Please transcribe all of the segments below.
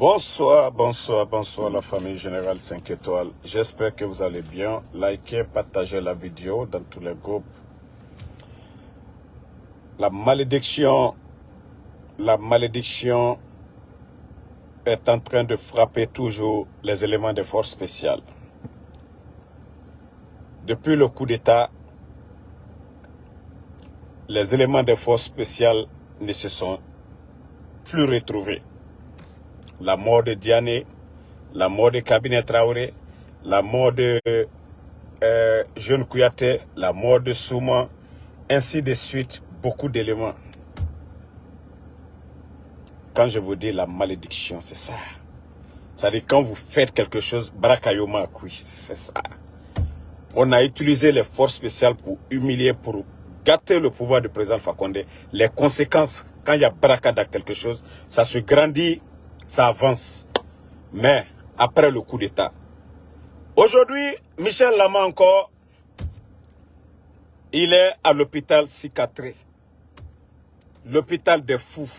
Bonsoir, bonsoir, bonsoir la famille Générale 5 étoiles. J'espère que vous allez bien. Likez, partagez la vidéo dans tous les groupes. La malédiction est en train de frapper toujours les éléments de force spéciale. Depuis le coup d'État, les éléments de force spéciale ne se sont plus retrouvés. La mort de Diané, la mort de Cabinet Traoré, la mort de Jeune Kouyaté, la mort de Souma, ainsi de suite, beaucoup d'éléments. Quand je vous dis la malédiction, c'est ça. C'est-à-dire quand vous faites quelque chose, Barakayoma Koui, c'est ça. On a utilisé les forces spéciales pour humilier, pour gâter le pouvoir du président Alpha Condé. Les conséquences, quand il y a Baraka dans quelque chose, ça se grandit, ça avance. Mais après le coup d'État. Aujourd'hui, Michel Lama encore, il est à l'hôpital psychiatrique. L'hôpital des fous.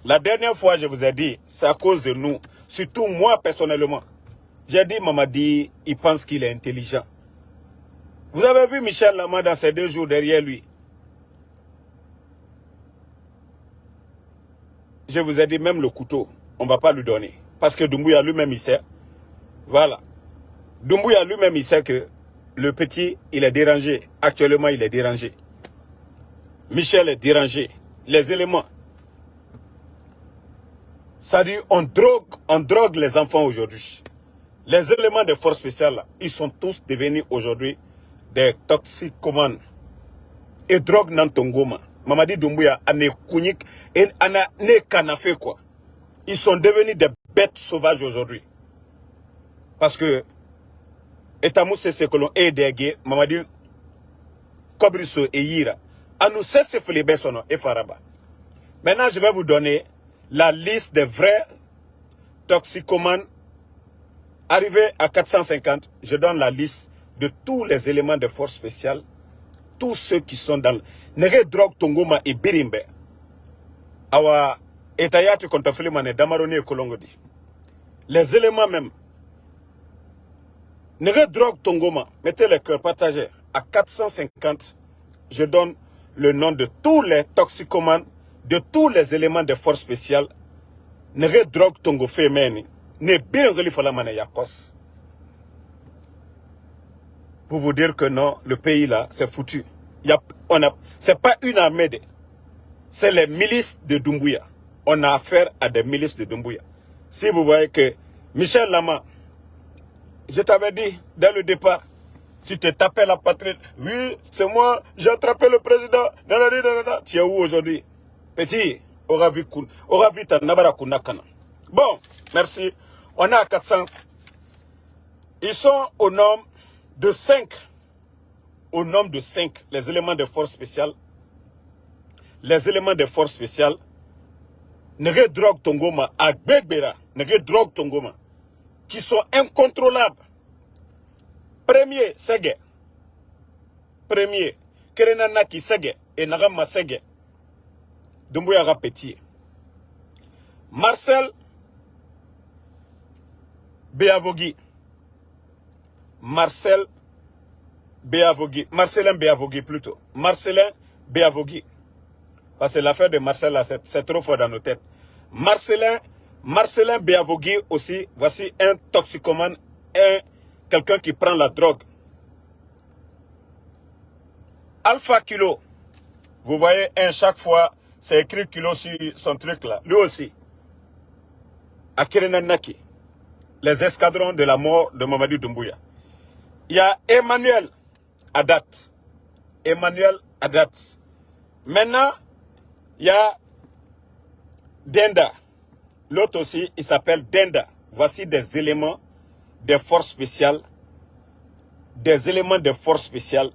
La dernière fois, je vous ai dit, c'est à cause de nous. Surtout moi, personnellement. J'ai dit, Mamadi, il pense qu'il est intelligent. Vous avez vu Michel Lama dans ces 2 jours derrière lui. Je vous ai dit, même le couteau, on ne va pas lui donner. Parce que Doumbouya lui-même, il sait. Voilà. Doumbouya lui-même, il sait que le petit, il est dérangé. Actuellement, il est dérangé. Michel est dérangé. Les éléments. Ça dit, on drogue les enfants aujourd'hui. Les éléments de force spéciale, là, ils sont tous devenus aujourd'hui des toxicomanes. Et drogue Nantongoma. Mamadi Doumbouya, ane kounik, et ana ne kanafé quoi. Ils sont devenus des bêtes sauvages aujourd'hui. Parce que, Etamou Sesekolon et Dege, Mamadi Kobriso et Yira, Anou Sesefele Bessono et Faraba. Maintenant, je vais vous donner la liste des vrais toxicomanes. Arrivé à 450, je donne la liste de tous les éléments de force spéciale, tous ceux qui sont dans le Nere drogue Tongoma et Birimbe. Awa Etayatu Kontafilimane Damaroni et Kolongodi. Les éléments même. Nere drogue Tongoma, mettez les cœurs partagés. À 450, je donne le nom de tous les toxicomanes, de tous les éléments de force spéciale. Nere drogue Tongo Femeni. Ne Biringoli Falamane Yakos. Pour vous dire que non, le pays là, c'est foutu. C'est pas une armée, c'est les milices de Doumbouya. On a affaire à des milices de Doumbouya. Si vous voyez que Michel Lama, je t'avais dit dès le départ, tu te tapais la patrie. Oui, c'est moi, j'ai attrapé le président. Tu es où aujourd'hui? Petit, aura vu ta nabara kunakana. Bon, merci. On est à 400. Ils sont au nombre de 5. Au nombre de 5, les éléments de force spéciale. Les éléments de force spéciale. Nege drogue Tongoma, à Begbera, Nege drogue Tongoma, qui sont incontrôlables. Premier, Sege. Premier, Kerenanaki Sege et Nagama Sege. Doumbouya Petit. Marcel Béavogi. Marcelin Béavogi plutôt. Marcelin Béavogi. Parce que l'affaire de Marcel là, c'est trop fort dans nos têtes. Marcelin Béavogi aussi, voici un toxicomane, quelqu'un qui prend la drogue. Alpha Kilo. Vous voyez, chaque fois, c'est écrit Kilo sur son truc là. Lui aussi. Akirenanaki. Les escadrons de la mort de Mamadi Doumbouya. Il y a Emmanuel Adat. Maintenant, il y a Denda. L'autre aussi, il s'appelle Denda. Voici des éléments des forces spéciales. Des éléments de forces spéciales.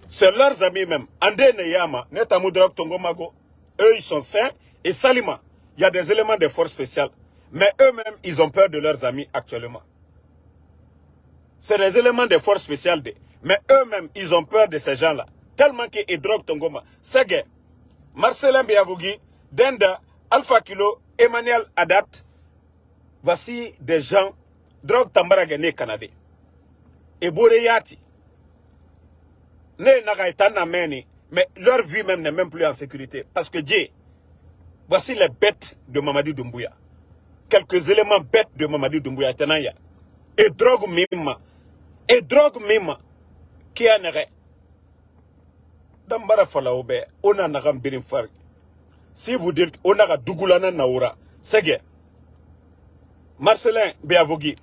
C'est leurs amis même. Andé Neyama, Netamudrok Tongomago. Eux, ils sont sains. Et Salima, il y a des éléments de forces spéciales. Mais eux-mêmes, ils ont peur de leurs amis actuellement. C'est des éléments de force spéciales. Mais eux-mêmes, ils ont peur de ces gens-là. Tellement qu'ils droguent Tongoma. Sege, Marcelin Béavogi, Denda, Alpha Kilo, Emmanuel Adat, voici des gens, drogue tambara gagné Canada. Et Boreyati, ne n'agaitana meni, mais leur vie même n'est même plus en sécurité. Parce que Dieu, voici les bêtes de Mamadi Doumbouya. Quelques éléments bêtes de Mamadi Doumbouya. Et drogue mima. Et drogue mima. Qui en est? Dambara Falaobe, on a nagam birin fari. Si vous dites on a Dougoulana Naoura, Sege, Marcelin Béavogi,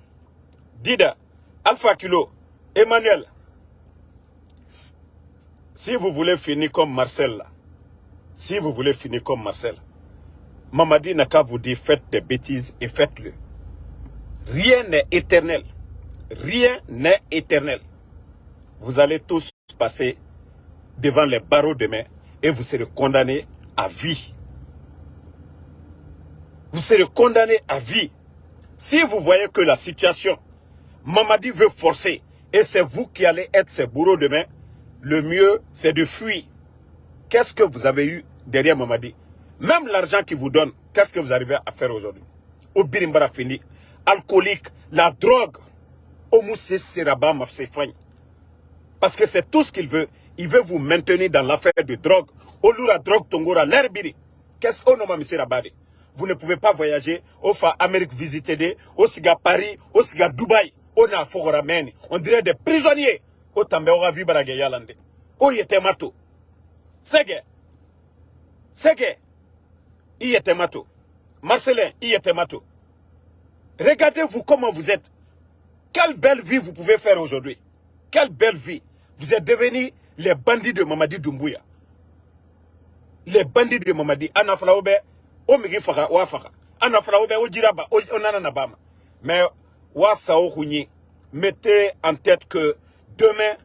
Dida, Alpha Kilo, Emmanuel. Si vous voulez finir comme Marcel, là, si vous voulez finir comme Marcel, Mamadi n'a qu'à vous dire faites des bêtises et faites-le. Rien n'est éternel. Rien n'est éternel. Vous allez tous passer devant les barreaux demain et vous serez condamnés à vie. Vous serez condamnés à vie. Si vous voyez que la situation, Mamadi veut forcer et c'est vous qui allez être ses bourreaux demain, le mieux c'est de fuir. Qu'est-ce que vous avez eu derrière Mamadi? Même l'argent qu'il vous donne, qu'est-ce que vous arrivez à faire aujourd'hui? Au Birimbara fini, alcoolique, la drogue, au Moussé Seraba Mafsefany. Parce que c'est tout ce qu'il veut. Il veut vous maintenir dans l'affaire de drogue. Au Lura drogue Tongora, l'herbiri. Qu'est-ce qu'on a mis Rabari? Vous ne pouvez pas voyager au Fa Amérique visiter des, au Siga Paris, au Siga Dubaï, au Naforameni. On dirait des prisonniers. Au Tambeora Vibarage Yalande. Au Yetemato. Sege. Sege. Yetemato. Marcelin, Yetemato. Regardez-vous comment vous êtes. Quelle belle vie vous pouvez faire aujourd'hui. Quelle belle vie. Vous êtes devenus les bandits de Mamadi Doumbouya. Les bandits de Mamadi. Anaflaoube, Omigi Faka, Wafaka. Anaflaoube, Ojiraba, Onanabama. Mais, Wasao Houni, mettez en tête que demain,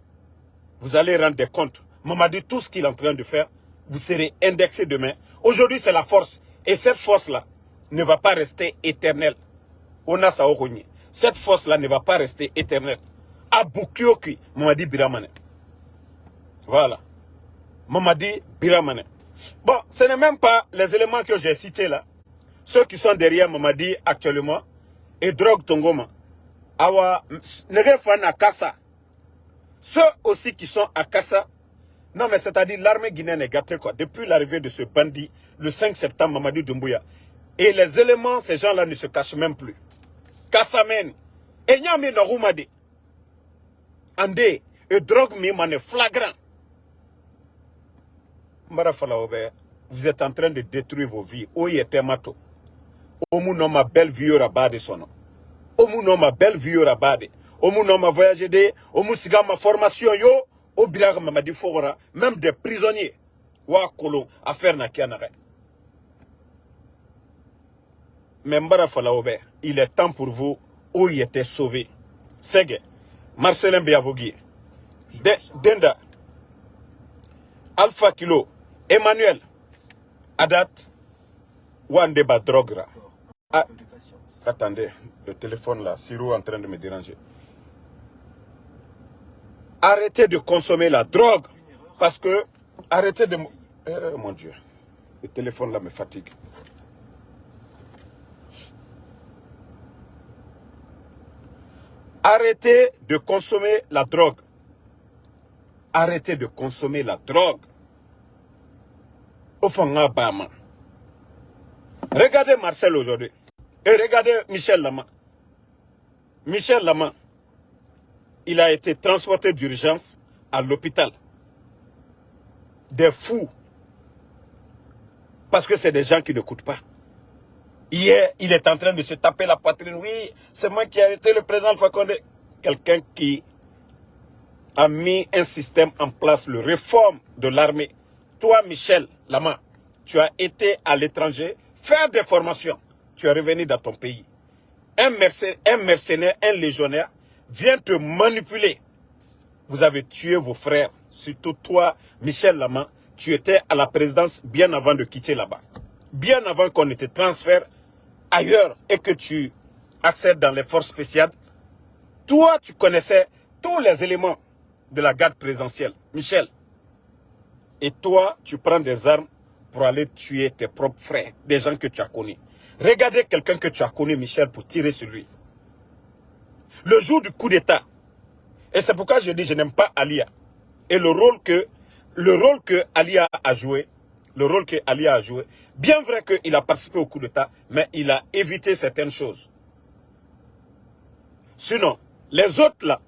vous allez rendre des comptes. Mamadi, tout ce qu'il est en train de faire, vous serez indexé demain. Aujourd'hui, c'est la force. Et cette force-là ne va pas rester éternelle. Ona Sao Houni. Cette force-là ne va pas rester éternelle. Aboukioki, Mamadi Biramane. Voilà. Mamadi Biramane. Bon, ce n'est même pas les éléments que j'ai cités là. Ceux qui sont derrière Mamadi actuellement. Et Drogue Tongoma. Awa, Negefana Kassa. Ceux aussi qui sont à Kassa. Non, mais c'est-à-dire l'armée guinéenne est gâtée quoi. Depuis l'arrivée de ce bandit, le 5 septembre, Mamadi Doumbouya. Et les éléments, ces gens-là ne se cachent même plus. Kassamen. Et Nyami Norumade. Andé. Et drogue mimane flagrant. Vous êtes en train de détruire vos vies. Oye temato. Omu no ma belle vie rabade sono. Omu no ma belle vie rabade. Omu no ma voyage de. Omu siga ma formation yo. Obiraga Mamadi Fora. Même des prisonniers. Wa kolo. Affaire na kianare. Mais Mbara Falaobe. Il est temps pour vous. Où il était sauvé. Sege. Marcelin Béavogi. Denda. Alpha Kilo. Emmanuel. Adat. Wandeba Drogra. Ah, attendez, le téléphone là, Siro est en train de me déranger. Arrêtez de consommer la drogue. Parce que, arrêtez de... mon Dieu, le téléphone là me fatigue. Arrêtez de consommer la drogue. Arrêtez de consommer la drogue. Regardez Marcel aujourd'hui. Et regardez Michel Lama. Michel Lama, il a été transporté d'urgence à l'hôpital. Des fous. Parce que c'est des gens qui ne coûtent pas. Hier, il est en train de se taper la poitrine. Oui, c'est moi qui ai arrêté le président Alpha Condé. Quelqu'un qui a mis un système en place, le réforme de l'armée. Toi, Michel Lama, tu as été à l'étranger faire des formations. Tu es revenu dans ton pays. Un mercenaire, un légionnaire vient te manipuler. Vous avez tué vos frères. Surtout toi, Michel Lama, tu étais à la présidence bien avant de quitter là-bas. Bien avant qu'on ne te transfère ailleurs et que tu accèdes dans les forces spéciales. Toi, tu connaissais tous les éléments de la garde présidentielle. Michel. Et toi, tu prends des armes pour aller tuer tes propres frères, des gens que tu as connus. Regardez quelqu'un que tu as connu, Michel, pour tirer sur lui. Le jour du coup d'État, et c'est pourquoi je dis je n'aime pas Alia. Et le rôle que Alia a joué, bien vrai qu'il a participé au coup d'État, mais il a évité certaines choses. Sinon, les autres là,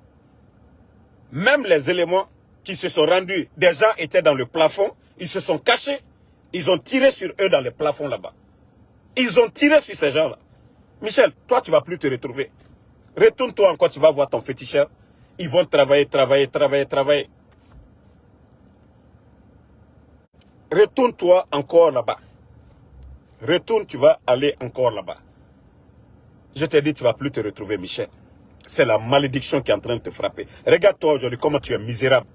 même les éléments qui se sont rendus, des gens étaient dans le plafond, ils se sont cachés, ils ont tiré sur eux dans le plafond là-bas. Ils ont tiré sur ces gens-là. Michel, toi tu ne vas plus te retrouver. Retourne-toi encore, tu vas voir ton féticheur. Ils vont travailler. Retourne-toi encore là-bas. Retourne, tu vas aller encore là-bas. Je te dis, tu ne vas plus te retrouver, Michel. C'est la malédiction qui est en train de te frapper. Regarde-toi aujourd'hui comment tu es misérable.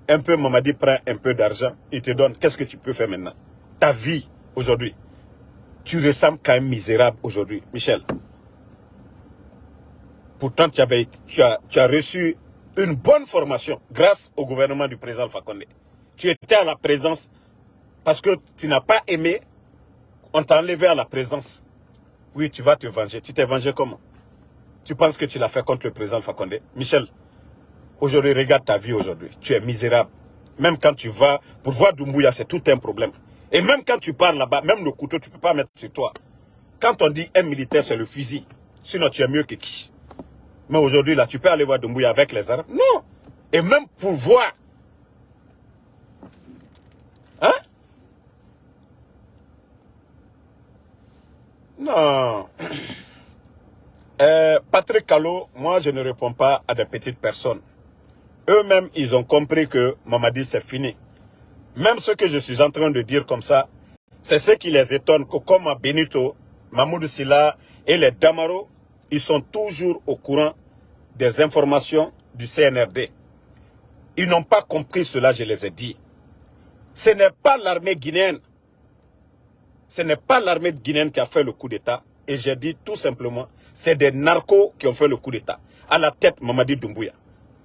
Un peu, Mamadi prend un peu d'argent, il te donne. Qu'est-ce que tu peux faire maintenant? Ta vie, aujourd'hui. Tu ressembles quand même misérable aujourd'hui, Michel. Pourtant, tu as reçu une bonne formation grâce au gouvernement du président Alpha Condé. Tu étais à la présidence parce que tu n'as pas aimé, on t'a enlevé à la présidence. Oui, tu vas te venger. Tu t'es vengé comment? Tu penses que tu l'as fait contre le président Alpha Condé? Michel, aujourd'hui, regarde ta vie aujourd'hui. Tu es misérable. Même quand tu vas pour voir Doumbouya, c'est tout un problème. Et même quand tu pars là-bas, même le couteau, tu ne peux pas mettre sur toi. Quand on dit un militaire, c'est le fusil. Sinon, tu es mieux que qui? Mais aujourd'hui, là, tu peux aller voir Doumbouya avec les armes. Non. Et même pour voir. Hein? Non. Patrick Kalo, moi, je ne réponds pas à des petites personnes. Eux-mêmes, ils ont compris que Mamadi, c'est fini. Même ce que je suis en train de dire comme ça, c'est ce qui les étonne que comme à Benito, Mamoudou Silla et les Damaro, ils sont toujours au courant des informations du CNRD. Ils n'ont pas compris cela, je les ai dit. Ce n'est pas l'armée guinéenne. Ce n'est pas l'armée guinéenne qui a fait le coup d'État. Et j'ai dit tout simplement, c'est des narcos qui ont fait le coup d'État. À la tête, Mamadi Doumbouya.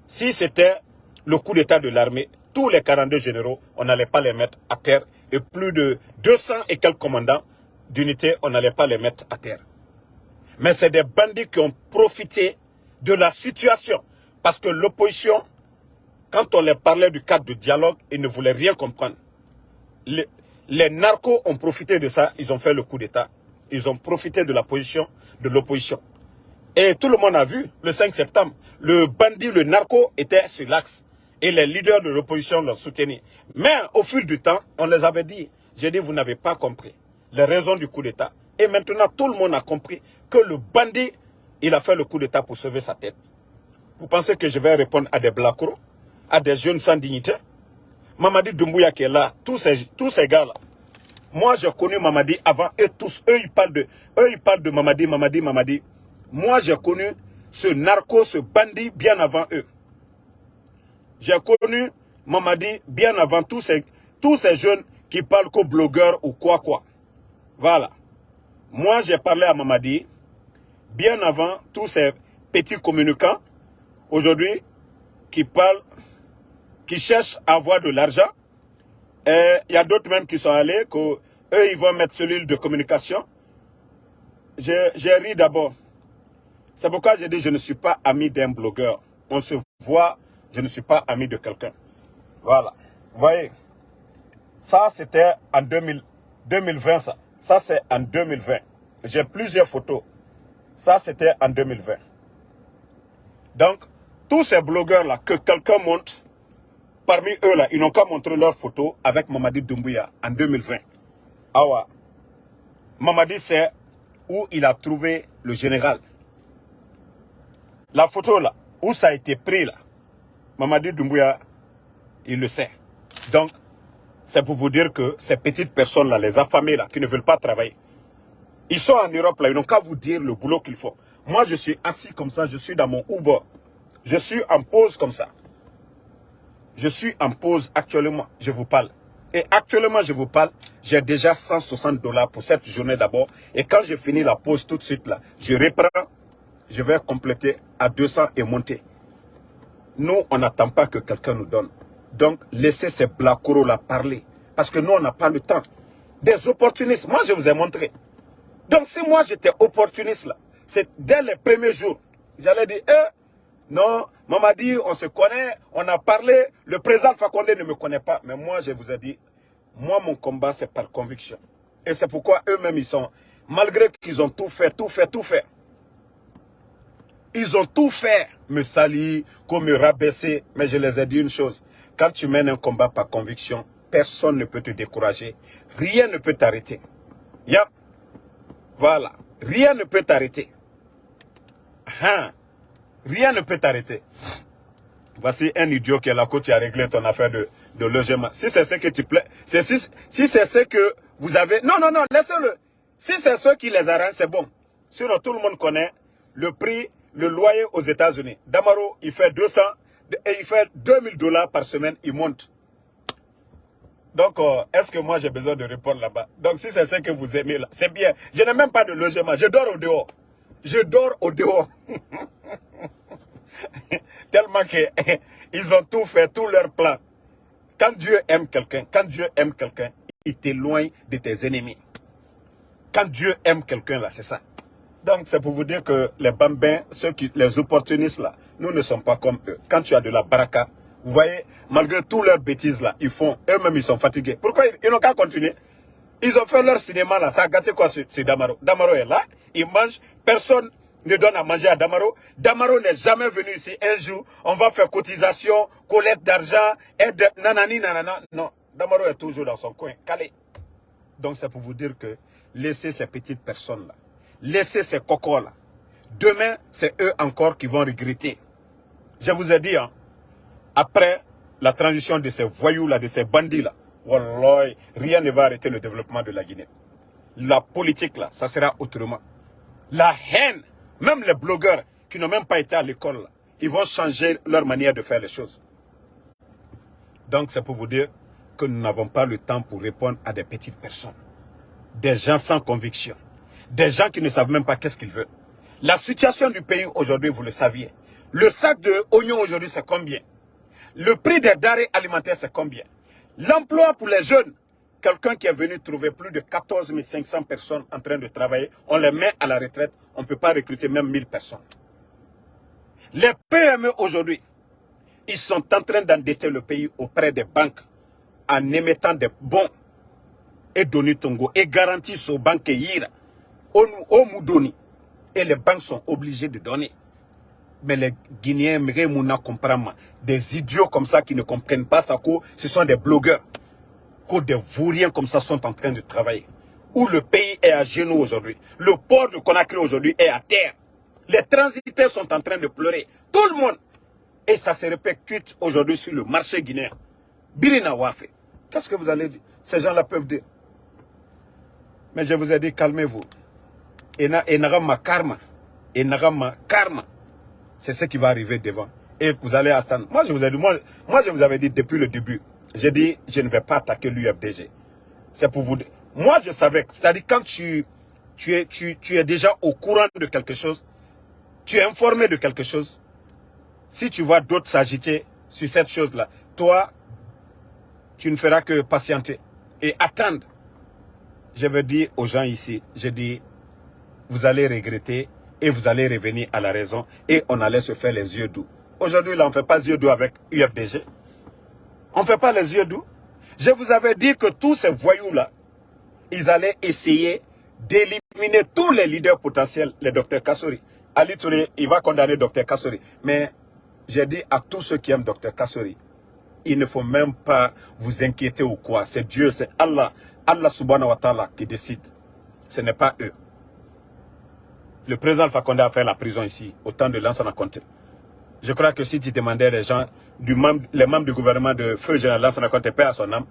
Si c'était le coup d'État de l'armée, tous les 42 généraux, on n'allait pas les mettre à terre. Et plus de 200 et quelques commandants d'unités, on n'allait pas les mettre à terre. Mais c'est des bandits qui ont profité de la situation. Parce que l'opposition, quand on leur parlait du cadre de dialogue, ils ne voulaient rien comprendre. Les narcos ont profité de ça, ils ont fait le coup d'État. Ils ont profité de la position de l'opposition. Et tout le monde a vu, le 5 septembre, le bandit, le narco était sur l'axe. Et les leaders de l'opposition l'ont soutenu. Mais au fil du temps, on les avait dit, j'ai dit, vous n'avez pas compris les raisons du coup d'État. Et maintenant, tout le monde a compris que le bandit, il a fait le coup d'État pour sauver sa tête. Vous pensez que je vais répondre à des blacros, à des jeunes sans dignité? Mamadi Doumbouya qui est là, tous ces gars-là. Moi, j'ai connu Mamadi avant, et tous, eux, ils parlent de Mamadi. Moi, j'ai connu ce narco, ce bandit, bien avant eux. J'ai connu Mamadi bien avant tous ces jeunes qui parlent qu'aux blogueurs ou quoi. Voilà. Moi, j'ai parlé à Mamadi bien avant tous ces petits communicants, aujourd'hui, qui parlent, qui cherchent à avoir de l'argent. Et il y a d'autres même qui sont allés, qu'eux, ils vont mettre cellule de communication. J'ai ri d'abord. C'est pourquoi j'ai dit, je ne suis pas ami d'un blogueur. On se voit, je ne suis pas ami de quelqu'un. Voilà. Vous voyez, ça c'était en 2020, ça. Ça c'est en 2020. J'ai plusieurs photos. Ça c'était en 2020. Donc, tous ces blogueurs-là, que quelqu'un montre, parmi eux-là, ils n'ont qu'à montrer leurs photos avec Mamadi Doumbouya en 2020. Ah ouais. Mamadi, c'est où il a trouvé le général. La photo là, où ça a été pris là, Mamadi Doumbouya, il le sait. Donc, c'est pour vous dire que ces petites personnes-là, les affamés là, qui ne veulent pas travailler, ils sont en Europe là, ils n'ont qu'à vous dire le boulot qu'il faut. Moi, je suis assis comme ça, je suis dans mon Uber. Je suis en pause comme ça. Je suis en pause actuellement, je vous parle. Et actuellement, je vous parle, j'ai déjà 160 $ pour cette journée d'abord. Et quand je finis la pause tout de suite là, je reprends, je vais compléter à 200 et monter. Nous, on n'attend pas que quelqu'un nous donne. Donc, laissez ces blackoros là parler. Parce que nous, on n'a pas le temps. Des opportunistes. Moi, je vous ai montré. Donc, si moi, j'étais opportuniste, là, c'est dès les premiers jours, j'allais dire, non, maman dit, on se connaît, on a parlé, le président Fakonde ne me connaît pas. Mais moi, je vous ai dit, moi, mon combat, c'est par conviction. Et c'est pourquoi eux-mêmes, ils sont, malgré qu'ils ont tout fait, ils ont tout fait, me salir, comme me rabaisser. Mais je les ai dit une chose, quand tu mènes un combat par conviction, personne ne peut te décourager. Rien ne peut t'arrêter. Yep. Voilà. Rien ne peut t'arrêter. Rien ne peut t'arrêter. Voici un idiot qui est là, que tu as réglé ton affaire de logement. Si c'est ce que tu plais, si c'est ce que vous avez... Non, laissez-le. Si c'est ce qui les arrange, c'est bon. Sinon, tout le monde connaît le prix, le loyer aux États-Unis. Damaro, il fait 200, et il fait $2000 par semaine, il monte. Donc, est-ce que moi j'ai besoin de répondre là-bas? Donc, si c'est ce que vous aimez là, c'est bien. Je n'ai même pas de logement, je dors au dehors. Je dors au dehors. Tellement qu'ils ont tout fait, tous leurs plans. Quand Dieu aime quelqu'un, il t'éloigne de tes ennemis. Quand Dieu aime quelqu'un, là, c'est ça. Donc, c'est pour vous dire que les bambins, les opportunistes, là, nous ne sommes pas comme eux. Quand tu as de la baraka, vous voyez, malgré toutes leurs bêtises, là, ils font, eux-mêmes, ils sont fatigués. Pourquoi ils n'ont qu'à continuer? Ils ont fait leur cinéma, là, ça a gâté quoi, c'est Damaro. Damaro est là, il mange, personne ne donne à manger à Damaro. Damaro n'est jamais venu ici un jour, on va faire cotisation, collecte d'argent, aide, nanani, nanana. Non, Damaro est toujours dans son coin, calé. Donc, c'est pour vous dire que laissez ces petites personnes-là, laissez ces cocos-là. Demain, c'est eux encore qui vont regretter. Je vous ai dit, hein, après la transition de ces voyous-là, de ces bandits-là, wallahi, rien ne va arrêter le développement de la Guinée. La politique, là, ça sera autrement. La haine, même les blogueurs qui n'ont même pas été à l'école, ils vont changer leur manière de faire les choses. Donc, c'est pour vous dire que nous n'avons pas le temps pour répondre à des petites personnes. Des gens sans conviction. Des gens qui ne savent même pas qu'est-ce qu'ils veulent. La situation du pays aujourd'hui, vous le saviez. Le sac de oignons aujourd'hui, c'est combien? Le prix des denrées alimentaires, c'est combien? L'emploi pour les jeunes, quelqu'un qui est venu trouver plus de 14 500 personnes en train de travailler, on les met à la retraite, on ne peut pas recruter même 1000 personnes. Les PME aujourd'hui, ils sont en train d'endetter le pays auprès des banques en émettant des bons et Doni Tongo et garantissent aux banques Yira, au Moudoni. Et les banques sont obligées de donner. Mais les Guinéens, des idiots comme ça qui ne comprennent pas ça, ce sont des blogueurs, que des vauriens comme ça sont en train de travailler. Où le pays est à genoux aujourd'hui. Le port de Conakry aujourd'hui est à terre. Les transitaires sont en train de pleurer. Tout le monde. Et ça se répercute aujourd'hui sur le marché guinéen. Birina Wafe. Qu'est-ce que vous allez dire? Ces gens-là peuvent dire. Mais je vous ai dit, calmez-vous. Et Nagama karma. Et Nagama karma. C'est ce qui va arriver devant. Et vous allez attendre. Moi, je vous ai dit, moi, je vous avais dit depuis le début. J'ai dit, je ne vais pas attaquer l'UFDG. C'est pour vous dire. Moi, je savais. C'est-à-dire, quand tu es déjà au courant de quelque chose, tu es informé de quelque chose, si tu vois d'autres s'agiter sur cette chose-là, toi, tu ne feras que patienter et attendre. Je veux dire aux gens ici, je dis, vous allez regretter et vous allez revenir à la raison et on allait se faire les yeux doux. Aujourd'hui, là, on ne fait pas les yeux doux avec UFDG. On ne fait pas les yeux doux. Je vous avais dit que tous ces voyous-là, ils allaient essayer d'éliminer tous les leaders potentiels, les docteurs Kassori. Ali Touré, il va condamner Dr Kassori. Mais j'ai dit à tous ceux qui aiment Dr Kassori, il ne faut même pas vous inquiéter ou quoi. C'est Dieu, c'est Allah. Allah subhanahu wa ta'ala qui décide. Ce n'est pas eux. Le président Alpha Condé a fait la prison ici, au temps de Lansana Conté. Je crois que si tu demandais les gens, les membres du gouvernement de Feu Général Lansana Conté, paix à son âme,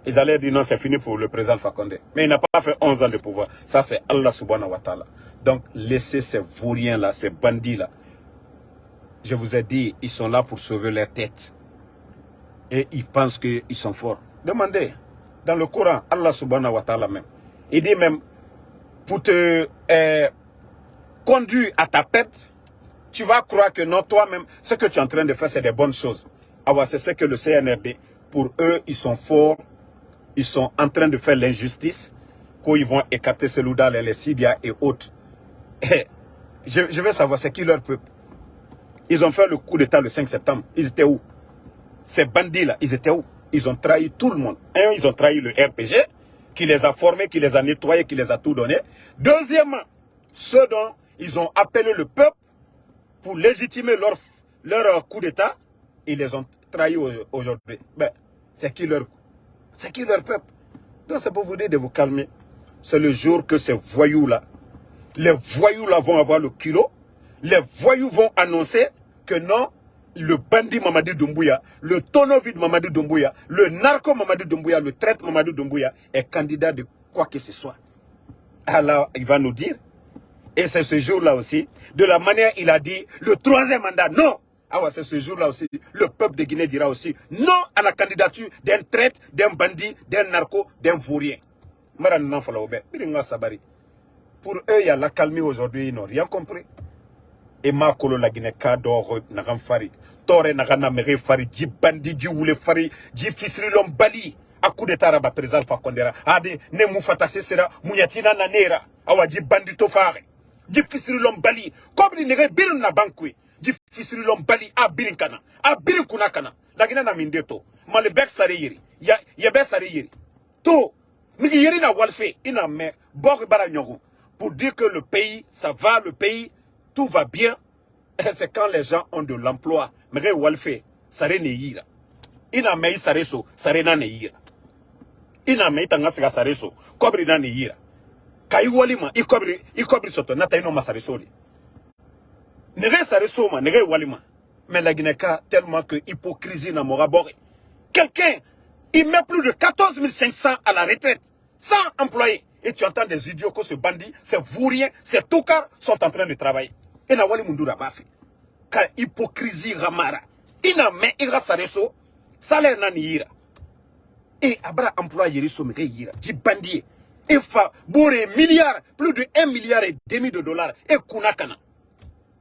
ils allaient dire non, c'est fini pour le président Alpha Condé. Mais il n'a pas fait 11 ans de pouvoir. Ça, c'est Allah subhanahu wa ta'ala. Donc, laissez ces vauriens-là, ces bandits-là. Je vous ai dit, ils sont là pour sauver leur tête. Et ils pensent qu'ils sont forts. Demandez. Dans le Coran, Allah subhanahu wa ta'ala même. Il dit même, pour te conduire à ta perte, tu vas croire que non, toi-même, ce que tu es en train de faire, c'est des bonnes choses. Alors, c'est ce que le CNRD, pour eux, ils sont forts. Ils sont en train de faire l'injustice. qu'ils vont écarter Selouda, les Sidia et autres. Et je veux savoir, c'est qui leur peuple? Ils ont fait le coup d'État le 5 septembre. Ils étaient où? Ces bandits-là, ils étaient où? Ils ont trahi tout le monde. Un, ils ont trahi le RPG, qui les a formés, qui les a nettoyés, qui les a tout donné. Deuxièmement, ceux dont ils ont appelé le peuple pour légitimer leur coup d'État, ils les ont trahis aujourd'hui. Ben, c'est qui leur peuple? Donc c'est pour vous dire de vous calmer. C'est le jour que ces voyous-là, les voyous-là vont avoir le culot. Les voyous vont annoncer que non, le bandit Mamadou Doumbouya, le tonneau vide Mamadou Doumbouya, le narco Mamadou Doumbouya, le traître Mamadou Doumbouya est candidat de quoi que ce soit. Alors, il va nous dire, et c'est ce jour-là aussi, de la manière il a dit, le troisième mandat, non. Ah ouais, c'est ce jour-là aussi, le peuple de Guinée dira aussi, non à la candidature d'un traître, d'un bandit, d'un narco, d'un vaurien. Pour eux, il y a l'accalmie aujourd'hui, ils n'ont rien compris. Et ma kolo la Guinée d'or n'agam fari tore n'agana mere fari ji bandi ji wule fari ji fisri lom bali a coup d'état raba président fa kondera ade ne mu fata sesera munyatina na nera awa ji bandi to fare ji fisri lom bali kobli nege birin na bankwe ji fisri lom bali a birin kana a birin kuna kana la Guinée na mindeto male bek sare yiri ya be sare yiri to migi yiri na walfe ina me bok bara nyogo pour dire que le pays ça va, le pays tout va bien, c'est quand les gens ont de l'emploi. Mais Walfe, ça ne ira. Ina mei sareso, sarena ne ira. Ina mei tangasga sareso, kobri na ne ira. Kai walima, i kobri soto, nata ino masaresoli. Nere sareso ma, nere walima. Mais la Guinée-Ka, tellement que hypocrisie na morabore. Quelqu'un, il met plus de 14 500 à la retraite, sans employé. Et tu entends des idiots que ce bandit, ces vauriens, ces toucars sont en train de travailler. Et na wali mundura bafi. Car hypocrisie ramara. Ina me ira sareso, salaire na ni ira. Et abra employé riso me ira. Di bandit. Et fa bore milliards, plus de 1,5 milliard de dollars. Et kunakana.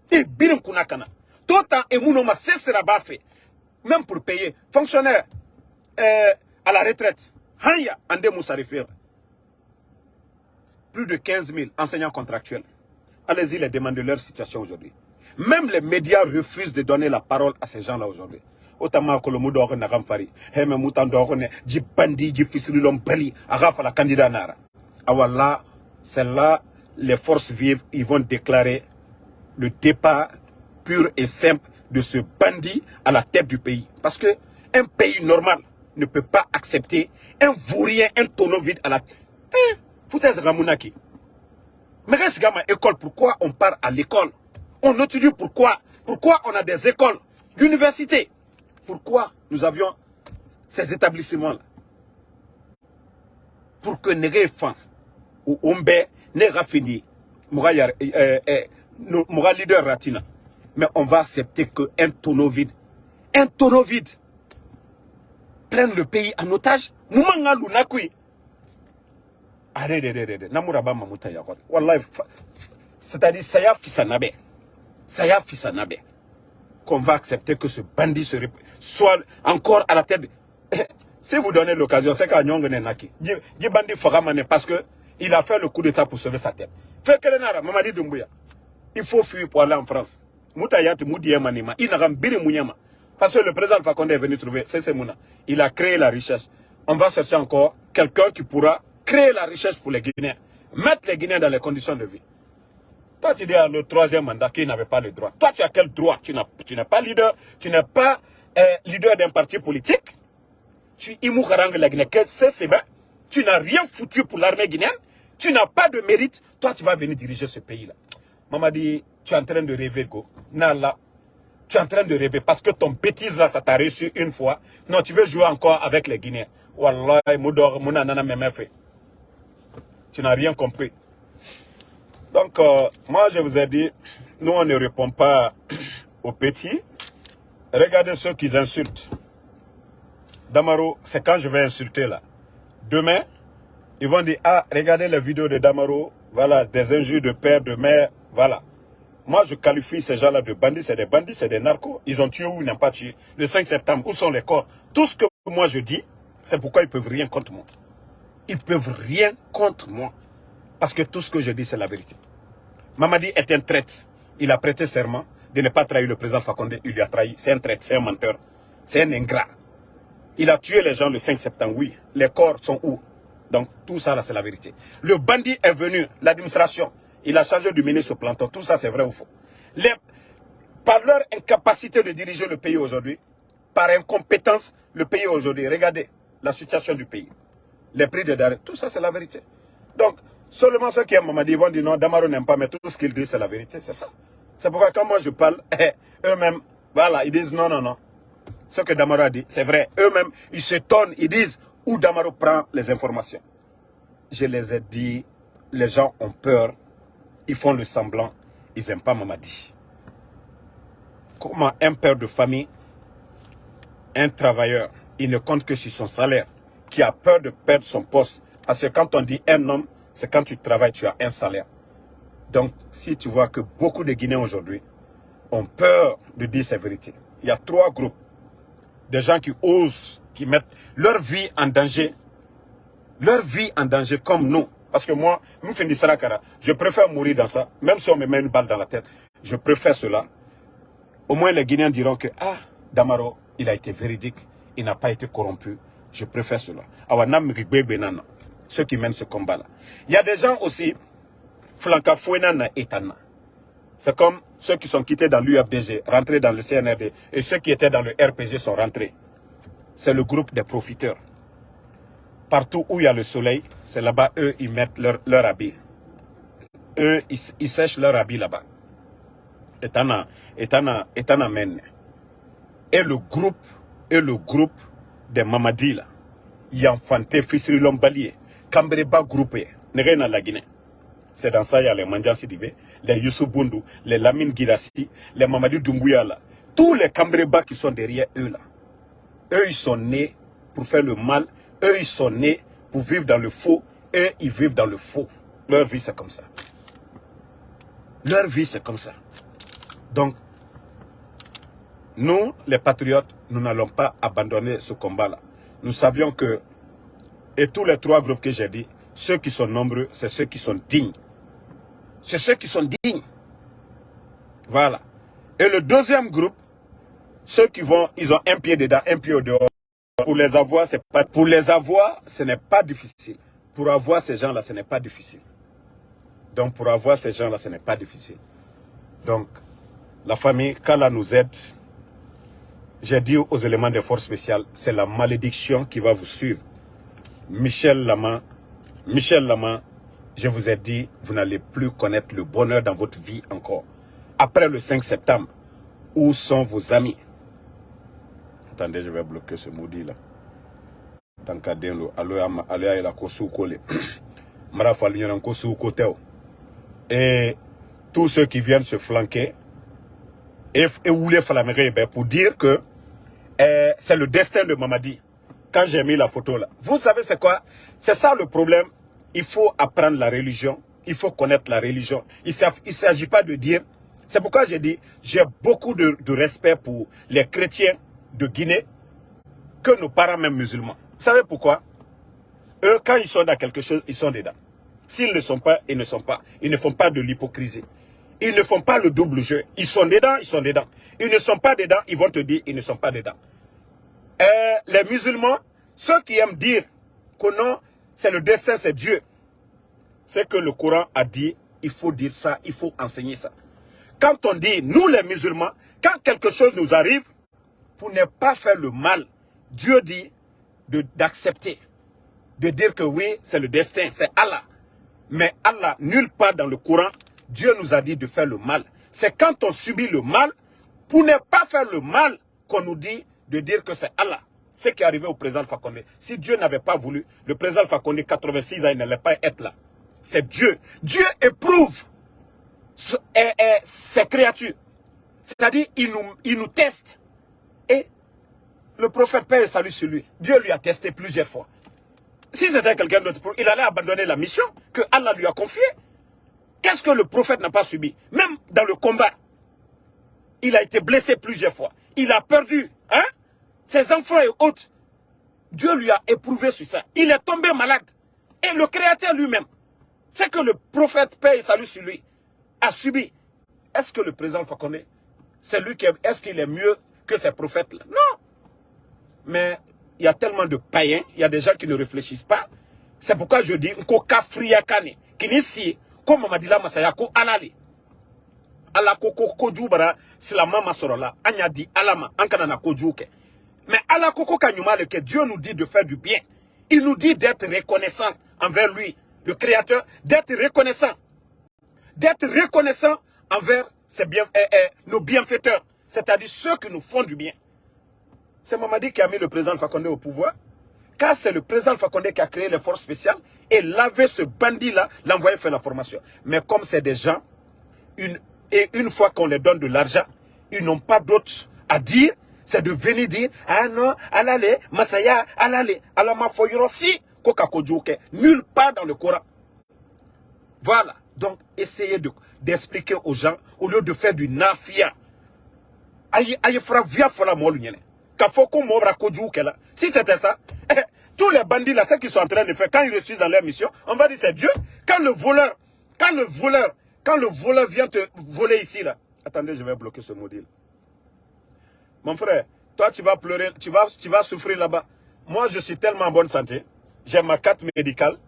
Et birin kunakana. Tota et mounoma sera bafi. Même pour payer fonctionnaire à la retraite. Hanya ande moussa refaire. Plus de 15 000 enseignants contractuels. Allez-y les demander leur situation aujourd'hui. Même les médias refusent de donner la parole à ces gens-là aujourd'hui. Autant que le mot d'or n'a pas fait. Et même autant d'or n'a dit bandit, dit fils de l'homme bali, à la candidat nara. Alors là, c'est là, les forces vives, ils vont déclarer le départ pur et simple de ce bandit à la tête du pays. Parce que un pays normal ne peut pas accepter un vaurien, un tonneau vide à la tête. Foutez Ramounaki. Mais reste gamin école, pourquoi on part à l'école? On étudie pourquoi? Pourquoi on a des écoles, l'université? Pourquoi nous avions ces établissements-là? Pour que les enfants ou Ombe ne raffinent, moura leader Ratina. Mais on va accepter qu'un tonneau vide, prenne le pays en otage. Moumanga Lunakui. C'est-à-dire, Saya Fissanabe. Qu'on va accepter que ce bandit soit encore à la tête. Si vous donnez l'occasion, c'est qu'à Nyong Nenaki. Dit bandit Foramane parce que il a fait le coup d'état pour sauver sa tête. Fait que Mamadi Doumbouya, il faut fuir pour aller en France. Moutayat Moudiamanima, il n'a pas Mouniama. Parce que le président Fakonde est venu trouver, c'est Mouna. Il a créé la richesse. On va chercher encore quelqu'un qui pourra créer la richesse pour les Guinéens. Mettre les Guinéens dans les conditions de vie. Toi, tu dis à le troisième mandat qui n'avait pas le droit. Toi, tu as quel droit? Tu n'es pas leader. Tu n'es pas leader d'un parti politique. Tu imoukarang la Guinée. Tu n'as rien foutu pour l'armée guinéenne. Tu n'as pas de mérite. Toi, tu vas venir diriger ce pays-là. Maman dit, tu es en train de rêver, go. Nala. Tu es en train de rêver parce que ton bêtise là, ça t'a reçu une fois. Non, tu veux jouer encore avec les Guinéens. Wallah, moudor, mounanana memefe. Tu n'as rien compris. Donc, moi, je vous ai dit, nous, on ne répond pas aux petits. Regardez ceux qui insultent. Damaro, c'est quand je vais insulter là. Demain, ils vont dire, ah, regardez les vidéos de Damaro, voilà, des injures de père, de mère, voilà. Moi, je qualifie ces gens-là de bandits, c'est des narcos. Ils ont tué ou ils n'ont pas tué. Le 5 septembre, où sont les corps? Tout ce que moi je dis, c'est pourquoi ils ne peuvent rien contre moi. Ils ne peuvent rien contre moi. Parce que tout ce que je dis, c'est la vérité. Mamadi est un traître. Il a prêté serment de ne pas trahir le président Fakonde. Il lui a trahi. C'est un traître, c'est un menteur. C'est un ingrat. Il a tué les gens le 5 septembre, oui. Les corps sont où? Donc tout ça, là, c'est la vérité. Le bandit est venu, l'administration. Il a changé de mener ce planton. Tout ça, c'est vrai ou faux? Par leur incapacité de diriger le pays aujourd'hui, par incompétence, le pays aujourd'hui, regardez la situation du pays. Les prix de denrées, tout ça, c'est la vérité. Donc, seulement ceux qui aiment Mamadi vont dire non, Damaro n'aime pas, mais tout ce qu'il dit, c'est la vérité, c'est ça. C'est pourquoi quand moi je parle, eux-mêmes, voilà, ils disent non, non, non. Ce que Damaro a dit, c'est vrai. Eux-mêmes, ils s'étonnent, ils disent où Damaro prend les informations. Je les ai dit, les gens ont peur, ils font le semblant, ils n'aiment pas Mamadi. Comment un père de famille, un travailleur, il ne compte que sur son salaire, qui a peur de perdre son poste. Parce que quand on dit un homme, c'est quand tu travailles, tu as un salaire. Donc, si tu vois que beaucoup de Guinéens aujourd'hui ont peur de dire ces vérités, il y a 3 groupes. Des gens qui osent, qui mettent leur vie en danger comme nous. Parce que moi, je préfère mourir dans ça, même si on me met une balle dans la tête, je préfère cela. Au moins les Guinéens diront que, ah, Damaro, il a été véridique, il n'a pas été corrompu. Je préfère cela. Ceux qui mènent ce combat-là. Il y a des gens aussi, Flanka Fouenana et Tana. C'est comme ceux qui sont quittés dans l'UFDG, rentrés dans le CNRD, et ceux qui étaient dans le RPG sont rentrés. C'est le groupe des profiteurs. Partout où il y a le soleil, c'est là-bas, eux, ils mettent leur habit. Eux, ils sèchent leur habit là-bas. Et le groupe des Mamadi là, Yanfante, Fissiri Lombalier, Kambreba groupé, Nerena la Guinée. C'est dans ça il y a les Mandian Sidibé, les Youssou Bundu, les Lamine Girassi, les Mamadi Doumbouya là. Tous les Kambreba qui sont derrière eux là. Eux ils sont nés pour faire le mal, eux ils sont nés pour vivre dans le faux, eux ils vivent dans le faux. Leur vie c'est comme ça. Leur vie c'est comme ça. Donc, nous, les patriotes, nous n'allons pas abandonner ce combat-là. Nous savions que, et tous les 3 groupes que j'ai dit, ceux qui sont nombreux, c'est ceux qui sont dignes. C'est ceux qui sont dignes. Voilà. Et le deuxième groupe, ceux qui vont, ils ont un pied dedans, un pied au dehors. Pour les avoir, ce n'est pas difficile. Pour avoir ces gens-là, ce n'est pas difficile. Donc, pour avoir ces gens-là, ce n'est pas difficile. Donc, la famille, quand elle nous aide, j'ai dit aux éléments des forces spéciales, c'est la malédiction qui va vous suivre. Michel Lama, je vous ai dit, vous n'allez plus connaître le bonheur dans votre vie encore. Après le 5 septembre, où sont vos amis? Attendez, je vais bloquer ce maudit là. Et tous ceux qui viennent se flanquer, et pour dire que c'est le destin de Mamadi. Quand j'ai mis la photo là, vous savez c'est quoi? C'est ça le problème. Il faut apprendre la religion, il faut connaître la religion. Il ne s'agit pas de dire. C'est pourquoi j'ai dit, j'ai beaucoup de respect pour les chrétiens de Guinée, que nos parents même musulmans. Vous savez pourquoi? Eux, quand ils sont dans quelque chose, ils sont dedans. S'ils ne sont pas, ils ne sont pas. Ils ne font pas de l'hypocrisie. Ils ne font pas le double jeu. Ils sont dedans, ils sont dedans. Ils ne sont pas dedans, ils vont te dire, ils ne sont pas dedans. Les musulmans, ceux qui aiment dire que non, c'est le destin, c'est Dieu. C'est que le Coran a dit, il faut dire ça, il faut enseigner ça. Quand on dit, nous les musulmans, quand quelque chose nous arrive, pour ne pas faire le mal, Dieu dit d'accepter, de dire que oui, c'est le destin, c'est Allah. Mais Allah, nulle part dans le Coran, Dieu nous a dit de faire le mal. C'est quand on subit le mal, pour ne pas faire le mal, qu'on nous dit de dire que c'est Allah. Ce qui est arrivé au président Fakonde. Si Dieu n'avait pas voulu, le président Fakonde, 86 ans, il n'allait pas être là. C'est Dieu. Dieu éprouve ses créatures. C'est-à-dire, il nous teste. Et le prophète paix et salut sur lui. Dieu lui a testé plusieurs fois. Si c'était quelqu'un d'autre, il allait abandonner la mission que Allah lui a confiée. Qu'est-ce que le prophète n'a pas subi? Même dans le combat, il a été blessé plusieurs fois. Il a perdu ses enfants et autres. Dieu lui a éprouvé sur ça. Il est tombé malade. Et le Créateur lui-même, c'est que le prophète, paix et salut sur lui, a subi. Est-ce que le président Fakonde, c'est lui qui est-ce qu'il est mieux que ces prophètes-là? Non. Mais il y a tellement de païens, il y a des gens qui ne réfléchissent pas. C'est pourquoi je dis, Nko Kafria Kane, qui n'est si, comme Mamadila Masayako, alali. Ala koko koju bara silama masorola anya di alama ankana na koju ke. Mais ala koko kanyuma le que Dieu nous dit de faire du bien. Il nous dit d'être reconnaissant envers lui, le Créateur, d'être reconnaissant envers nos bienfaiteurs, c'est-à-dire ceux qui nous font du bien. C'est Mamadi qui a mis le président Fakonde au pouvoir, car c'est le président Fakonde qui a créé les forces spéciales et lavé ce bandit-là, l'envoyer faire la formation. Mais comme c'est des gens, une fois qu'on les donne de l'argent, ils n'ont pas d'autre à dire, c'est de venir dire, ah non, alale, masaya, alale, alama foyorosi, koka kojuke, nulle part dans le Coran. Voilà, donc essayez d'expliquer aux gens, au lieu de faire du nafia. Aïe fera via fola molunyene. Kafoko mobra kojuke là. Si c'était ça, tous les bandits là, ce qu'ils sont en train de faire, quand ils réussissent dans leur mission, on va dire c'est Dieu. Quand le voleur vient te voler ici, là. Attendez, je vais bloquer ce module. Mon frère, toi, tu vas pleurer, tu vas souffrir là-bas. Moi, je suis tellement en bonne santé. J'ai ma carte médicale.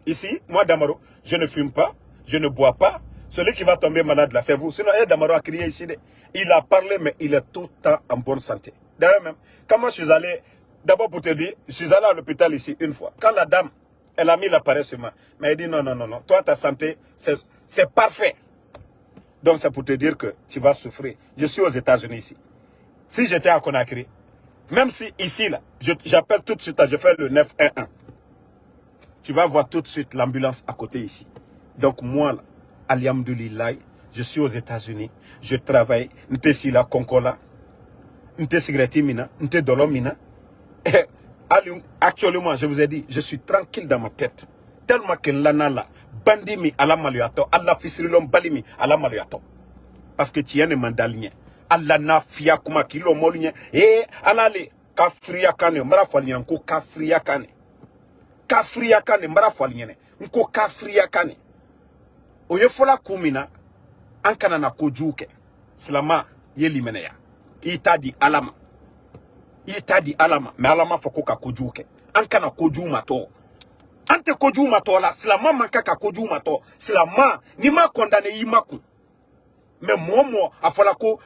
Ici, moi, Damaro, je ne fume pas, je ne bois pas. Celui qui va tomber malade, là, c'est vous. Sinon, Damaro a crié ici. Il a parlé, mais il est tout le temps en bonne santé. D'ailleurs, même, quand moi, je suis allé, d'abord pour te dire, je suis allé à l'hôpital ici une fois. Quand la dame, elle a mis l'appareil sur moi. Mais elle dit non, toi, ta santé, c'est parfait. Donc, c'est pour te dire que tu vas souffrir. Je suis aux États-Unis ici. Si j'étais à Conakry, même si ici, là, j'appelle tout de suite, je fais le 911. Tu vas voir tout de suite l'ambulance à côté ici. Donc, moi, là, alhamdoulilah, je suis aux États-Unis. Je travaille. N'te si la Concola. N'te sigreti mina. N'te dolomina. Actuellement, je vous ai dit, je suis tranquille dans ma tête. Tellement que l'anala, bandimi ala maluato, alla fisrilom balimi ala maluato. Parce que tu es un mandalien. Allah na fia kuma kilo molunye. Alale, kafria kane, marafolien, ko kafria kane. Kafria kane, marafolien, ko kafria kane. Oyefola kumina, ankana na kojuke. Slama, yelimeneya. Ita di alama. Ita di alama, mais alama foko ka kojuke. Ankana koju mato. Ante koju mato la, slama manka ka koju mato. Slama, nima kondane yimaku. Mais moi, afolako,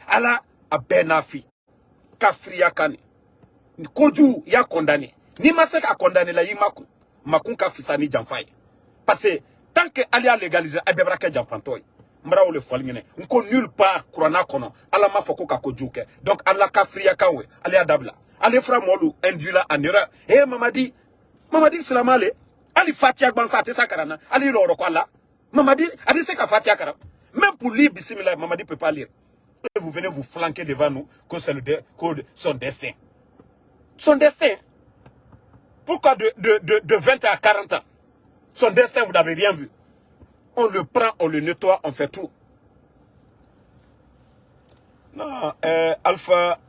ala, a benafi. Kafria kane. Koju ya condamné. Nima se ka condamné la yimaku. Makun ka fisani jamfay. Parce que, tant que ali a légalisé, a bebrake jamfantoy. Mra ou le folingene. Nko nulle part, krona kono. Ala ma foko ka kojuke. Donc, ala kafria kanwe. Ali adabla. Ali fra molu, indula en erreur. Mamadi, salamale. Ali fatia gbansate sakarana. Ali loro kwa la. Mamadi, ali se ka fatia karam. Même pour lire Bismillah, Mamadi ne peut pas lire. Et vous venez vous flanquer devant nous que c'est son destin. Son destin. Pourquoi de 20 à 40 ans? Son destin, vous n'avez rien vu. On le prend, on le nettoie, on fait tout. Non, Alpha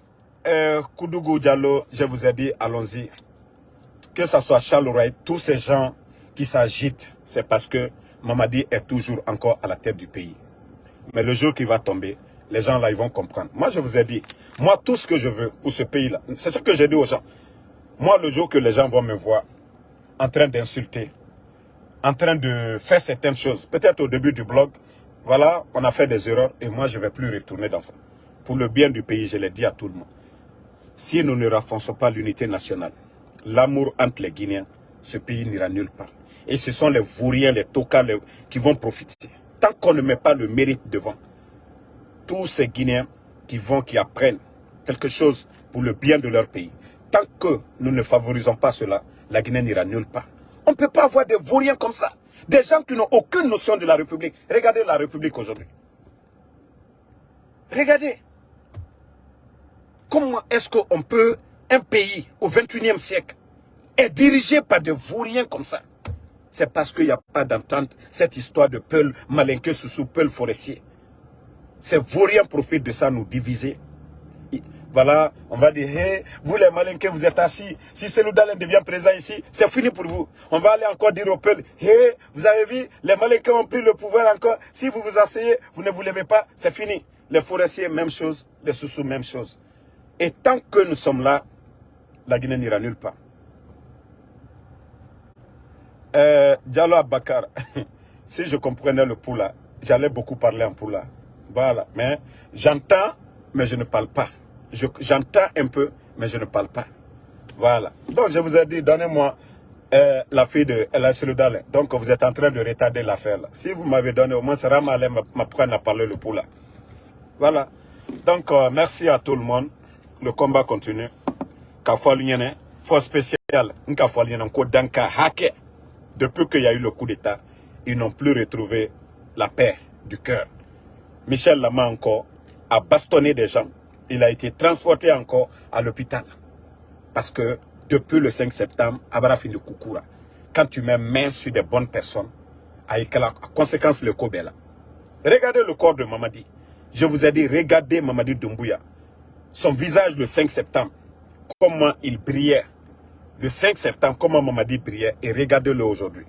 Koudougou Diallo, je vous ai dit, allons-y. Que ce soit Charles Wright, tous ces gens qui s'agitent, c'est parce que Mamadi est toujours encore à la tête du pays. Mais le jour qui va tomber, les gens là, ils vont comprendre. Moi, je vous ai dit, moi, tout ce que je veux pour ce pays-là, c'est ce que j'ai dit aux gens. Moi, le jour que les gens vont me voir en train d'insulter, en train de faire certaines choses, peut-être au début du blog, voilà, on a fait des erreurs et moi, je ne vais plus retourner dans ça. Pour le bien du pays, je l'ai dit à tout le monde. Si nous ne renforçons pas l'unité nationale, l'amour entre les Guinéens, ce pays n'ira nulle part. Et ce sont les vauriens, les tokas qui vont profiter. Tant qu'on ne met pas le mérite devant, tous ces Guinéens qui apprennent quelque chose pour le bien de leur pays, tant que nous ne favorisons pas cela, la Guinée n'ira nulle part. On ne peut pas avoir des vauriens comme ça. Des gens qui n'ont aucune notion de la République. Regardez la République aujourd'hui. Regardez. Comment est-ce qu'on peut, un pays au 21e siècle, est dirigé par des vauriens comme ça? C'est parce qu'il n'y a pas d'entente, cette histoire de Peul, Malinké, Soussou, Peul, Forestier. Ces vauriens profitent de ça, nous diviser. Voilà, on va dire, hey, vous les Malinqués, vous êtes assis. Si Cellou Dalein devient présent ici, c'est fini pour vous. On va aller encore dire au peuple, hey, vous avez vu, les Malinqués ont pris le pouvoir encore. Si vous vous asseyez, vous ne vous levez pas, c'est fini. Les forestiers, même chose. Les Soussous, même chose. Et tant que nous sommes là, la Guinée n'ira nulle part. Diallo Abakar, si je comprenais le Poula, j'allais beaucoup parler en Poula. Voilà, mais j'entends, mais je ne parle pas. J'entends un peu, mais je ne parle pas. Voilà. Donc, je vous ai dit, donnez-moi la fille de El Cellou Dalein. Donc, vous êtes en train de retarder l'affaire. Si vous m'avez donné, au moins, ça va m'aller m'apprendre à parler le Poula. Voilà. Donc, merci à tout le monde. Le combat continue. Kafwa l'union, force spéciale. Kafwa l'union, Danka Hake. Depuis qu'il y a eu le coup d'État, ils n'ont plus retrouvé la paix du cœur. Michel Lama encore a bastonné des gens. Il a été transporté encore à l'hôpital. Parce que depuis le 5 septembre, Abara fini Koukoura. Quand tu mets main sur des bonnes personnes, avec la conséquence le Kobela. Regardez le corps de Mamadi. Je vous ai dit, regardez Mamadi Doumbouya. Son visage le 5 septembre, comment il brillait. Le 5 septembre, comment Mamadi brillait. Et regardez-le aujourd'hui.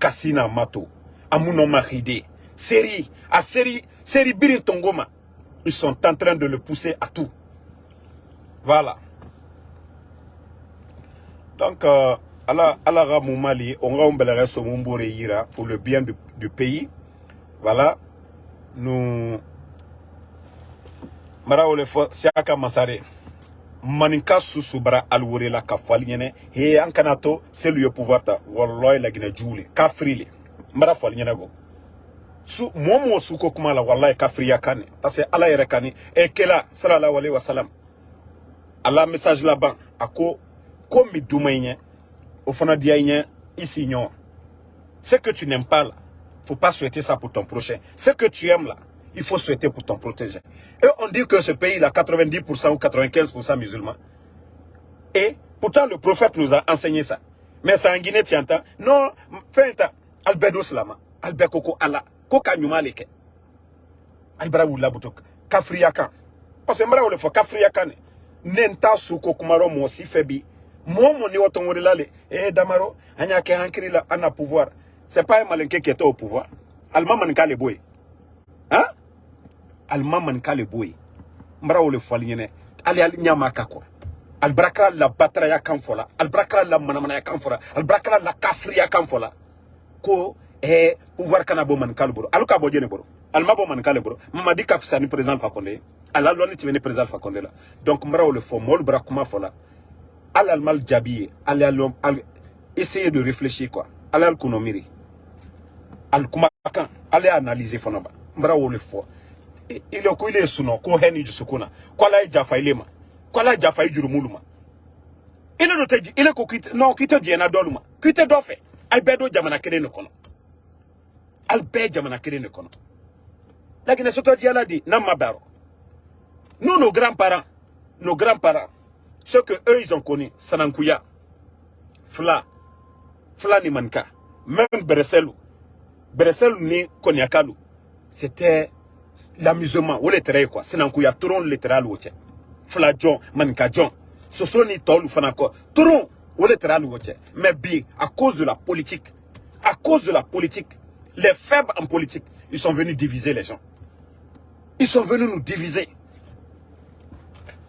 Kassina Mato, Amouno Mahide, Seri Birin Tongoma. Ils sont en train de le pousser à tout. Voilà. Donc, Allah Moumali, on va embellir ce Mumboure Ira pour le bien du pays. Voilà. Nous. Mara Olefo, Siaka Masare. Maninka Susubra Alwurela Kafaliene. Et Ankanato, c'est lui au pouvoir. Walloy la Guinée Djouli. Kafrile. Mara Faliene go. Su momo suko kuma la wallahi kafriya kane. Parce que Allah yere kane. Et que là, sallallahu alayhi wa sallam. Allah message là-bas. Ako, comme mi doumaïne. Au fond diaïne, ici non. Ce que tu n'aimes pas là, faut pas souhaiter ça pour ton prochain. Ce que tu aimes là, il faut souhaiter pour ton protégé. Et on dit que ce pays il a 90% ou 95% musulmans. Et pourtant le prophète nous a enseigné ça. Mais ça en Guinée, tu entends. Non, fin temps. Albedo Slama. Albert Koko Allah. Koka Nyuma Leke. Albra Wula Boutok. Kafriyakan. Parce que Mara Olefo Kafriyakan. Nenta Souko Kumaro Mosi Febi. Moi, mon niveau ton relale. Eh, Damaro. Anya ke hankri la ana pouvoir. C'est pas un Malinké qui était au pouvoir. Alma Manka le boy. Hein? Alma Manka le boy. Mara Olefo Aligne. Ali Nyamaka quoi. Albrakra la batraya kamfola. Albrakra la manamana kamfola. Albrakra la kafriya kamfola. Ko. Et pouvoir kanabo man kalboro aluka bojene boro almabo man kalboro mamadi kafsani président Fakonde ala loni tivene président Fakonde là donc mara le fo mol bra kuma fola al mal jabiye al essayer de réfléchir quoi al kunomiri al kuma kan al analyser fonaba mara le fo il est ko il est suno ko heni jusukuna ko la jafa ilema ko la jafa jurumuluma il est noteji il est ko kite non kite diena doluma kite dofe ay bedo jamana kene no kono Albert Jamana Kéré kono. La Guinée Soto Diala dit, Namabaro. Nous, nos grands-parents, ce que eux, ils ont connu, Sanankouya, Fla ni Manka, même Bereselou ni Konyakalou, c'était l'amusement, ou les terrains quoi, Sanankouya, Touron littéral ou Fla John, Manka John, Soso ni Tolu Fanako, Touron ou littéral ou mais bi, à cause de la politique, les faibles en politique, ils sont venus diviser les gens. Ils sont venus nous diviser.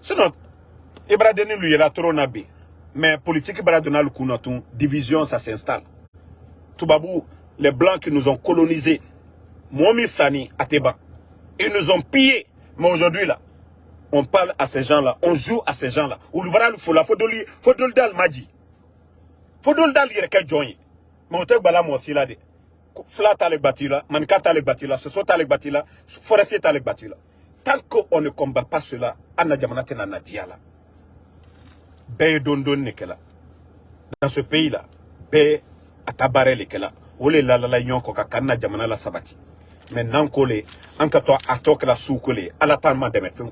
Sinon, Ibradeni lui est trop nabi. Mais politique Ibradena Kounatou, division, ça s'installe. Toubabou, les blancs qui nous ont colonisés, Momi Sani, Ateba, ils nous ont pillés. Mais aujourd'hui là, on parle à ces gens-là, on joue à ces gens-là. Ou le bras, faut le dal Madi. Faut le dal Yereka Joy. Mais on te bala moi aussi là. Flat avec Batila, Manka avec Batila, ce soit avec Batila, Forestier avec Batila. Tant qu'on ne combat pas cela, Anna Diamanate Nana Diala. Bé Dondon Nekela. Dans ce pays-là, Bé Atabare Lekela. Ole la yon koka Kana Diamana la Sabati. Maintenant, Kole, Ankato Atok la Soukole, à la Talma de Metou.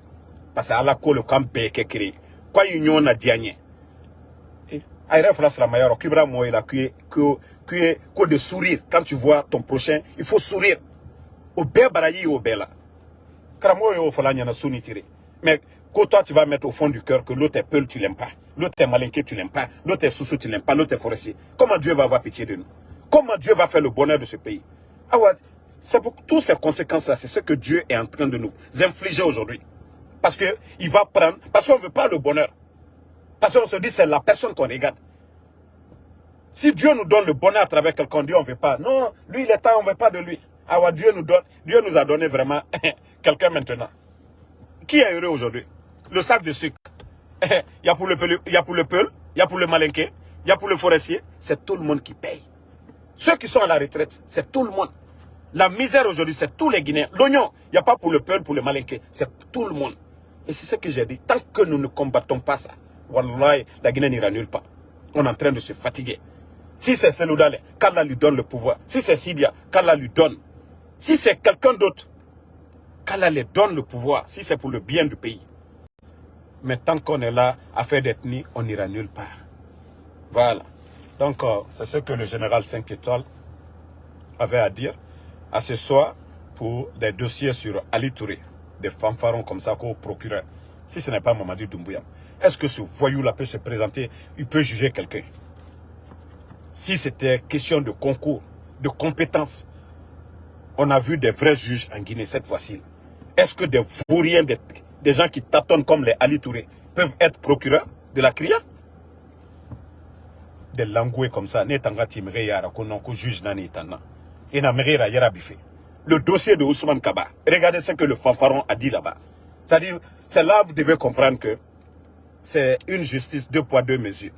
Parce que à la Kole, quand Bé Kekri, quoi union na Diagne. Aïra Flas la Mayaro, Kibra Moïla, qui est de sourire. Quand tu vois ton prochain, il faut sourire. Au bé barayi au bé là. Kramo yo falanya na suni tiré. Mais que toi tu vas mettre au fond du cœur que l'autre est Peul, tu l'aimes pas. L'autre est Malinké, tu l'aimes pas. L'autre est Soussou, tu l'aimes pas. L'autre est Forestier. Comment Dieu va avoir pitié de nous? Comment Dieu va faire le bonheur de ce pays? Ah ouais, c'est pour toutes ces conséquences-là, c'est ce que Dieu est en train de nous infliger aujourd'hui. Parce qu'il va prendre, parce qu'on ne veut pas le bonheur. Parce qu'on se dit c'est la personne qu'on regarde. Si Dieu nous donne le bonheur à travers quelqu'un, Dieu on ne veut pas. Non, lui il est temps, on ne veut pas de lui. Ah ouais, Dieu nous a donné vraiment quelqu'un maintenant. Qui est heureux aujourd'hui? Le sac de sucre. Il y a pour le Peul, il y a pour le Malinké, il y a pour le Forestier. C'est tout le monde qui paye. Ceux qui sont à la retraite, c'est tout le monde. La misère aujourd'hui, c'est tous les Guinéens. L'oignon, il n'y a pas pour le Peul, pour le Malinké. C'est tout le monde. Et c'est ce que j'ai dit. Tant que nous ne combattons pas ça, wallahi, la Guinée n'ira nulle part. On est en train de se fatiguer. Si c'est Seloudale, qu'Allah lui donne le pouvoir. Si c'est Sidia, qu'Allah lui donne. Si c'est quelqu'un d'autre, qu'Allah lui donne le pouvoir. Si c'est pour le bien du pays. Mais tant qu'on est là à faire d'ethnie, on n'ira nulle part. Voilà. Donc, c'est ce que le général 5 étoiles avait à dire à ce soir pour des dossiers sur Ali Touré, des fanfarons comme ça qu'au procureur. Si ce n'est pas Mamadi Doumbouya, est-ce que ce voyou-là peut se présenter, il peut juger quelqu'un? Si c'était question de concours, de compétences, on a vu des vrais juges en Guinée cette fois-ci. Est-ce que des vauriens, des gens qui tâtonnent comme les Ali Touré, peuvent être procureurs de la CRIAF? Des langoués comme ça, juge nani itana. Le dossier de Ousmane Kaba, regardez ce que le fanfaron a dit là-bas. C'est-à-dire, c'est là que vous devez comprendre que c'est une justice 2 poids 2 mesures.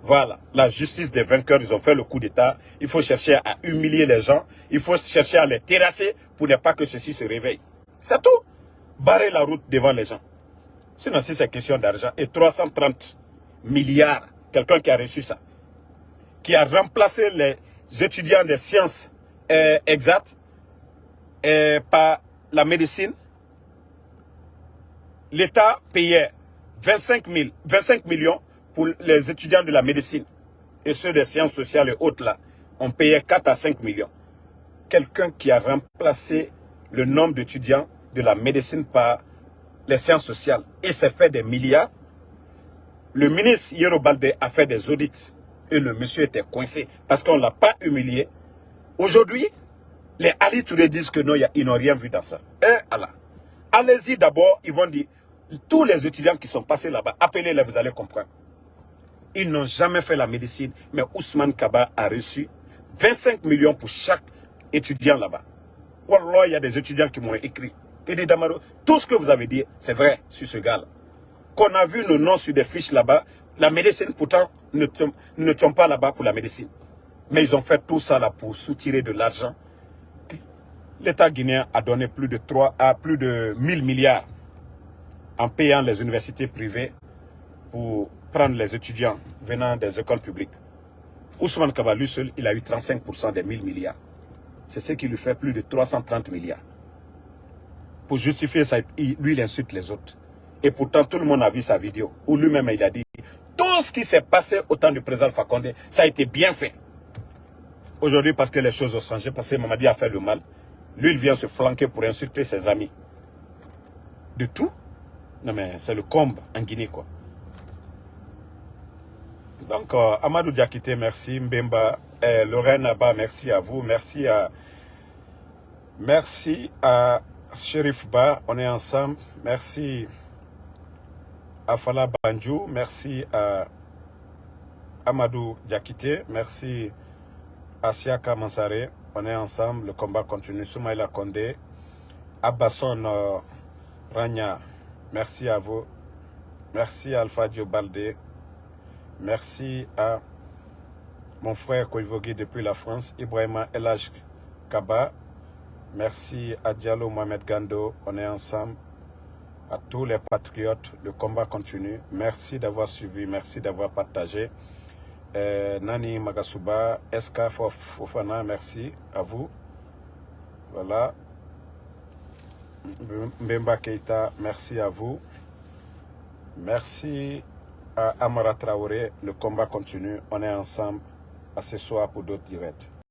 Voilà, la justice des vainqueurs, ils ont fait le coup d'État. Il faut chercher à humilier les gens. Il faut chercher à les terrasser pour ne pas que ceux-ci se réveillent. C'est tout. Barrer la route devant les gens. Sinon, si c'est question d'argent, et 330 milliards, quelqu'un qui a reçu ça, qui a remplacé les étudiants des sciences exactes par la médecine, l'État payait 25 millions pour les étudiants de la médecine. Et ceux des sciences sociales et autres là, on payait 4 à 5 millions. Quelqu'un qui a remplacé le nombre d'étudiants de la médecine par les sciences sociales et s'est fait des milliards. Le ministre Yero Balde a fait des audits et le monsieur était coincé parce qu'on ne l'a pas humilié. Aujourd'hui, les Ali Touré disent que non, ils n'ont rien vu dans ça. Allah. Allez-y d'abord, ils vont dire, tous les étudiants qui sont passés là-bas, appelez-les, vous allez comprendre. Ils n'ont jamais fait la médecine, mais Ousmane Kaba a reçu 25 millions pour chaque étudiant là-bas. Wallah, il y a des étudiants qui m'ont écrit. Et des Damaro, tout ce que vous avez dit, c'est vrai sur ce gars-là. Qu'on a vu nos noms sur des fiches là-bas, la médecine pourtant ne tombe pas là-bas pour la médecine. Mais ils ont fait tout ça là pour soutirer de l'argent. L'État guinéen a donné plus de 1000 milliards en payant les universités privées pour prendre les étudiants venant des écoles publiques. Ousmane Kaba, lui seul, il a eu 35% des 1000 milliards. C'est ce qui lui fait plus de 330 milliards. Pour justifier ça, lui, il insulte les autres. Et pourtant, tout le monde a vu sa vidéo, où lui-même, il a dit, tout ce qui s'est passé au temps du président Fakonde, ça a été bien fait. Aujourd'hui, parce que les choses ont changé, parce que Mamadi a fait le mal, lui, il vient se flanquer pour insulter ses amis. De tout? Non, mais c'est le comble en Guinée, quoi. Donc, Amadou Diakité, merci. Mbemba, Lorraine Abba, merci à vous. Merci à Shérif Ba, on est ensemble. Merci à Fala Banjou. Merci à Amadou Diakité. Merci à Siaka Mansare. On est ensemble. Le combat continue. Soumaïla Kondé. Abbasson Ragna. Merci à vous. Merci à Alpha Diobalde. Merci à mon frère Koivogui depuis la France, Ibrahima Elhaj Kaba. Merci à Diallo Mohamed Gando. On est ensemble. À tous les patriotes, le combat continue. Merci d'avoir suivi, merci d'avoir partagé. Nani Magasuba, Eska Fofana, merci à vous. Voilà. Mbemba Keita, merci à vous. Merci à Amara Traoré, le combat continue. On est ensemble à ce soir pour d'autres directs.